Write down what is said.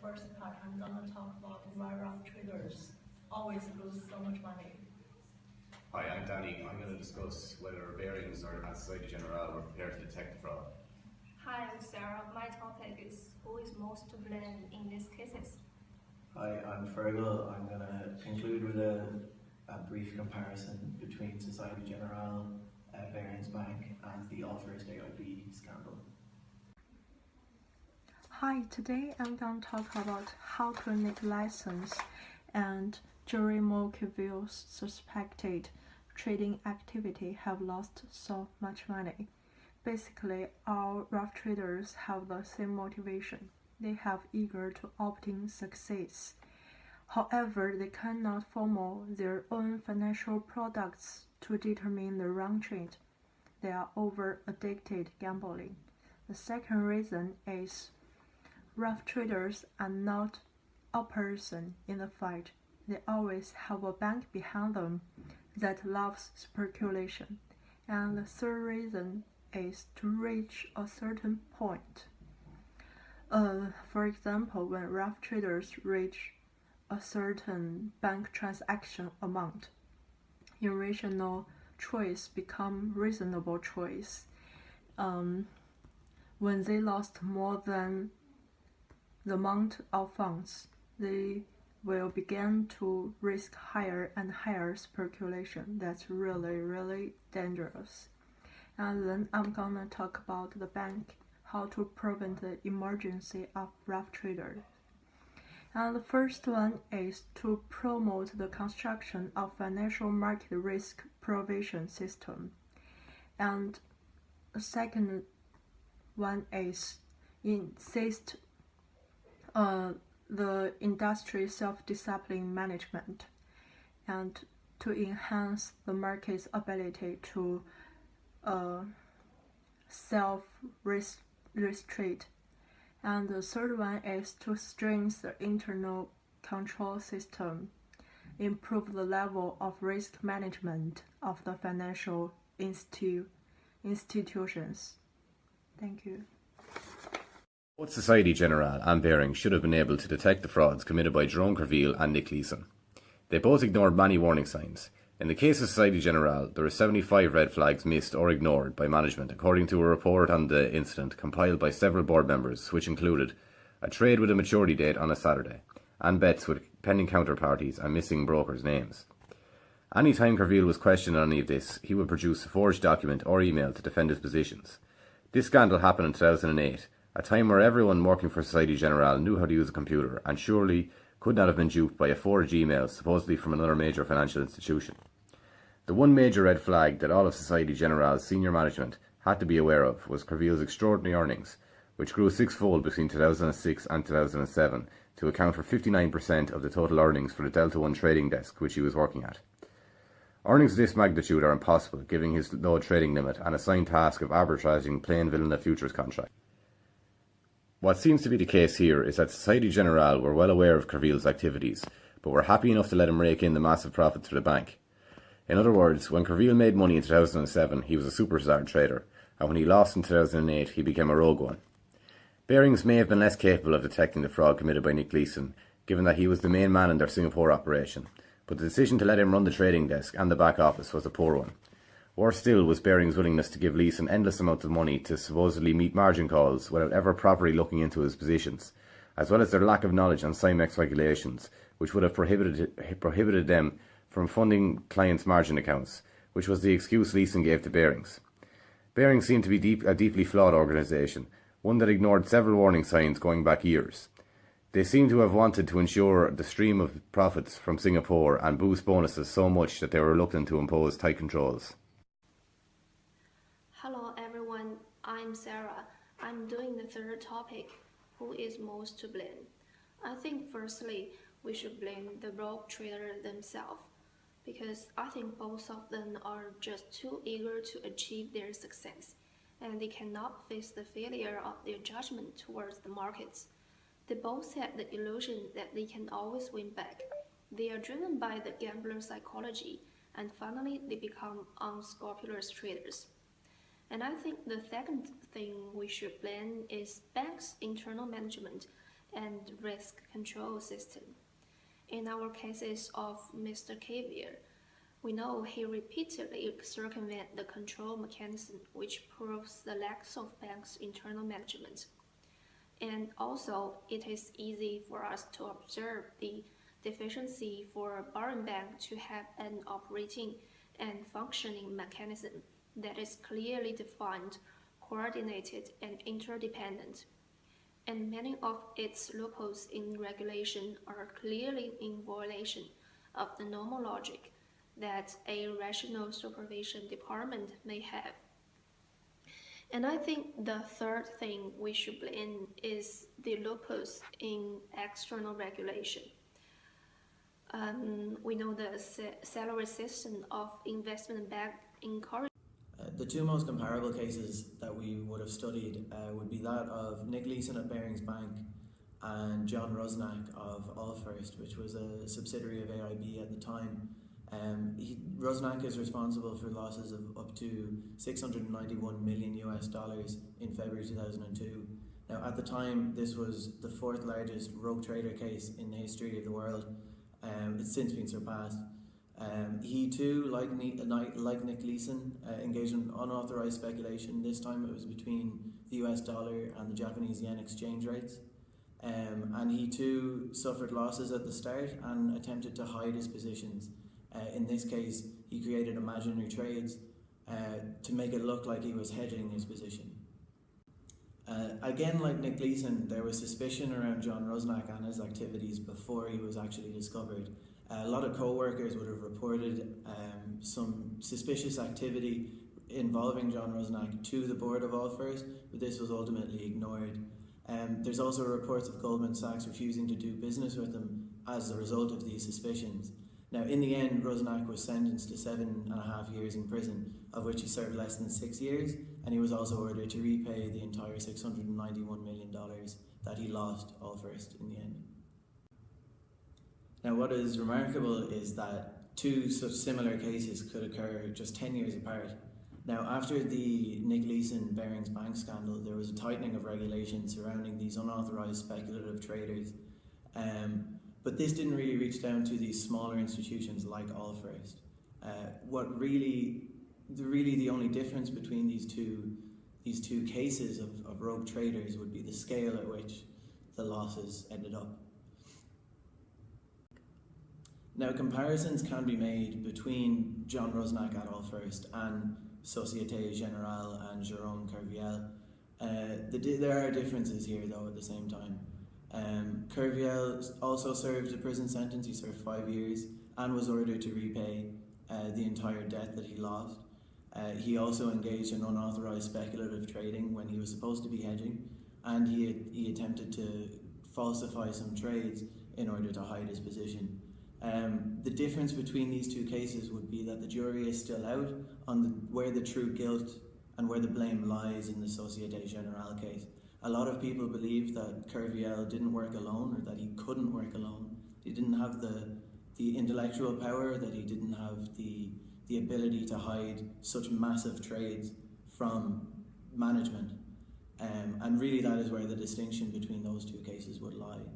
first part, I'm going to talk about why rough traders always lose so much money. Hi, I'm Danny. I'm going to discuss whether Barings or Société Générale were prepared to detect the fraud. Hi, I'm Sarah. My topic is who is most to blame in these cases. Hi, I'm Fergal. I'm going to conclude with a brief comparison between Société Générale, Barings Bank and the All First AIB scandal. Hi, today I'm going to talk about how clinic license and jury motives suspected trading activity have lost so much money. Basically, all rough traders have the same motivation. They have eager to obtain success. However, they cannot follow their own financial products to determine the wrong trade. They are over-addicted gambling. The second reason is rough traders are not a person in the fight. They always have a bank behind them that loves speculation. And the third reason is to reach a certain point. For example, when rough traders reach a certain bank transaction amount, irrational choice become reasonable choice. When they lost more than the amount of funds, they will begin to risk higher and higher speculation. That's really dangerous. And then I'm gonna talk about the bank, how to prevent the emergency of rough traders. And the first one is to promote the construction of financial market risk provision system. And the second one is insist the industry self-discipline management and to enhance the market's ability to self-restrict. And the third one is to strengthen the internal control system, improve the level of risk management of the financial institutions. Thank you. Both Société Générale and Barings should have been able to detect the frauds committed by Jerome Kerviel and Nick Leeson. They both ignored many warning signs. In the case of Société Générale, there were 75 red flags missed or ignored by management, according to a report on the incident compiled by several board members, which included a trade with a maturity date on a Saturday, and bets with pending counterparties and missing brokers' names. Any time Kerviel was questioned on any of this, he would produce a forged document or email to defend his positions. This scandal happened in 2008, a time where everyone working for Société Générale knew how to use a computer and surely could not have been duped by a forged email supposedly from another major financial institution. The one major red flag that all of Société Générale's senior management had to be aware of was Kerviel's extraordinary earnings, which grew sixfold between 2006 and 2007 to account for 59% of the total earnings for the Delta One trading desk which he was working at. Earnings of this magnitude are impossible, given his low trading limit and assigned task of arbitraging plain vanilla futures contracts. What seems to be the case here is that Société Générale were well aware of Kerviel's activities, but were happy enough to let him rake in the massive profits for the bank. In other words, when Kerviel made money in 2007, he was a superstar trader, and when he lost in 2008, he became a rogue one. Barings may have been less capable of detecting the fraud committed by Nick Leeson, given that he was the main man in their Singapore operation, but the decision to let him run the trading desk and the back office was a poor one. Worse still was Barings' willingness to give Leeson endless amounts of money to supposedly meet margin calls without ever properly looking into his positions, as well as their lack of knowledge on CIMEX regulations, which would have prohibited them from funding clients' margin accounts, which was the excuse Leeson gave to Barings. Barings seemed to be a deeply flawed organisation, one that ignored several warning signs going back years. They seem to have wanted to ensure the stream of profits from Singapore and boost bonuses so much that they were reluctant to impose tight controls. Hello everyone, I'm Sarah. I'm doing the third topic, who is most to blame. I think firstly, we should blame the rogue trader themselves, because I think both of them are just too eager to achieve their success, and they cannot face the failure of their judgment towards the markets. They both have the illusion that they can always win back. They are driven by the gambler psychology, and finally they become unscrupulous traders. And I think the second thing we should blame is banks' internal management and risk control system. In our cases of Mr. Cavier, we know he repeatedly circumvented the control mechanism, which proves the lack of bank's internal management. And also, it is easy for us to observe the deficiency for a borrowing bank to have an operating and functioning mechanism that is clearly defined, coordinated, and interdependent. And many of its loopholes in regulation are clearly in violation of the normal logic that a rational supervision department may have. And I think the third thing we should blame is the loopholes in external regulation. We know the salary system of investment bank encourages. The two most comparable cases that we would have studied would be that of Nick Leeson at Barings Bank and John Rusnak of Allfirst, which was a subsidiary of AIB at the time. Rusnak is responsible for losses of up to $691 million in February 2002. Now, at the time, this was the fourth largest rogue trader case in the history of the world. It's since been surpassed. He too, like Nick Leeson, engaged in unauthorized speculation. This time it was between the US dollar and the Japanese yen exchange rates. And he too suffered losses at the start and attempted to hide his positions. In this case, he created imaginary trades to make it look like he was hedging his position. Again, like Nick Leeson, there was suspicion around John Rusnak and his activities before he was actually discovered. A lot of co-workers would have reported some suspicious activity involving John Rusnak to the board of Allfirst, but this was ultimately ignored. There's also reports of Goldman Sachs refusing to do business with him as a result of these suspicions. Now, in the end, Rusnak was sentenced to 7.5 years in prison, of which he served less than 6 years, and he was also ordered to repay the entire $691 million that he lost Allfirst in the end. Now, what is remarkable is that two such similar cases could occur just 10 years apart. Now, after the Nick Leeson Barings Bank scandal, there was a tightening of regulations surrounding these unauthorized speculative traders. But this didn't really reach down to these smaller institutions like Allfirst. The only difference between these two cases of rogue traders would be the scale at which the losses ended up. Now, comparisons can be made between John Rusnak at Allfirst and Société, Générale and Jérôme Kerviel. There are differences here though at the same time. Kerviel also served a prison sentence. He served 5 years and was ordered to repay the entire debt that he lost. He also engaged in unauthorized speculative trading when he was supposed to be hedging, and he attempted to falsify some trades in order to hide his position. The difference between these two cases would be that the jury is still out on where the true guilt and where the blame lies in the Société Générale case. A lot of people believe that Kerviel didn't work alone, or that he couldn't work alone. He didn't have the intellectual power, that he didn't have the ability to hide such massive trades from management. And really that is where the distinction between those two cases would lie.